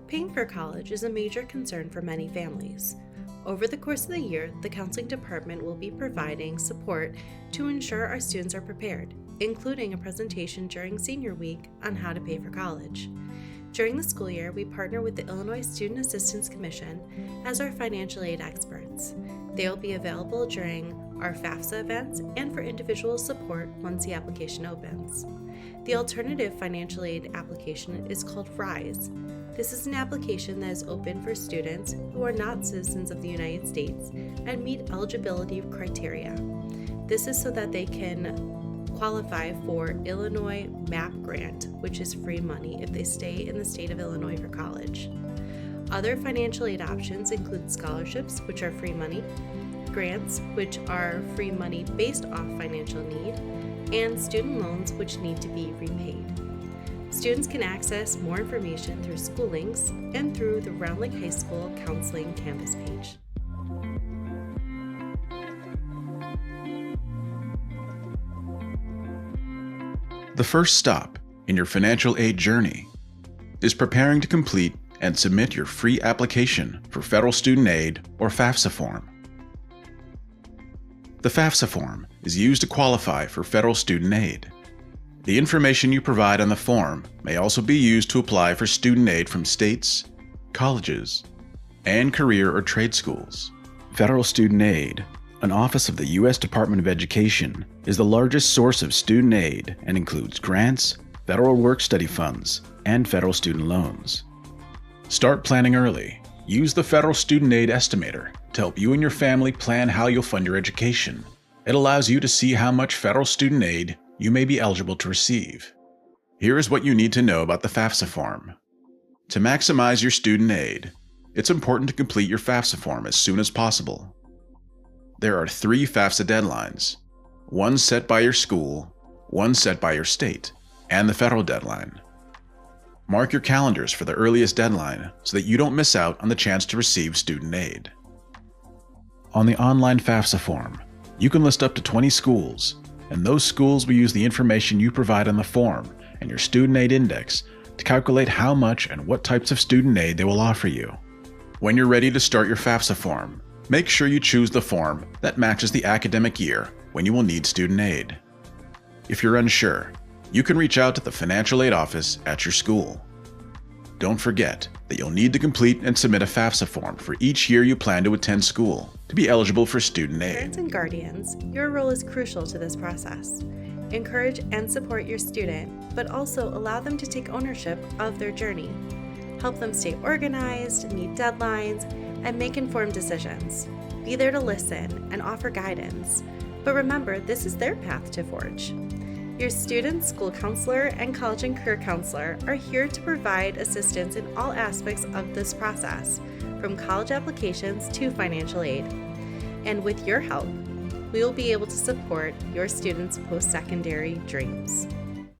Paying for college is a major concern for many families. Over the course of the year, the counseling department will be providing support to ensure our students are prepared, including a presentation during senior week on how to pay for college. During the school year, we partner with the Illinois Student Assistance Commission as our financial aid experts. They will be available during our FAFSA events and for individual support once the application opens. The alternative financial aid application is called RISE. This is an application that is open for students who are not citizens of the United States and meet eligibility criteria. This is so that they can qualify for Illinois MAP grant, which is free money if they stay in the state of Illinois for college. Other financial aid options include scholarships, which are free money, grants, which are free money based off financial need, and student loans, which need to be repaid. Students can access more information through school links and through the Round Lake High School Counseling Canvas page. The first stop in your financial aid journey is preparing to complete and submit your free application for Federal Student Aid or FAFSA form. The FAFSA form is used to qualify for Federal Student Aid. The information you provide on the form may also be used to apply for student aid from states, colleges, and career or trade schools. Federal Student Aid, an office of the U.S. Department of Education, is the largest source of student aid and includes grants, federal work-study funds, and federal student loans. Start planning early. Use the Federal Student Aid Estimator to help you and your family plan how you'll fund your education. It allows you to see how much federal student aid you may be eligible to receive. Here is what you need to know about the FAFSA form. To maximize your student aid, it's important to complete your FAFSA form as soon as possible. There are 3 FAFSA deadlines, one set by your school, one set by your state, and the federal deadline. Mark your calendars for the earliest deadline so that you don't miss out on the chance to receive student aid. On the online FAFSA form, you can list up to 20 schools, and those schools will use the information you provide on the form and your student aid index to calculate how much and what types of student aid they will offer you. When you're ready to start your FAFSA form, make sure you choose the form that matches the academic year when you will need student aid. If you're unsure, you can reach out to the financial aid office at your school. Don't forget that you'll need to complete and submit a FAFSA form for each year you plan to attend school to be eligible for student aid. Parents and guardians, your role is crucial to this process. Encourage and support your student, but also allow them to take ownership of their journey. Help them stay organized, meet deadlines, and make informed decisions. Be there to listen and offer guidance. But remember, this is their path to forge. Your student, school counselor, and college and career counselor are here to provide assistance in all aspects of this process, from college applications to financial aid. And with your help, we will be able to support your students' post-secondary dreams.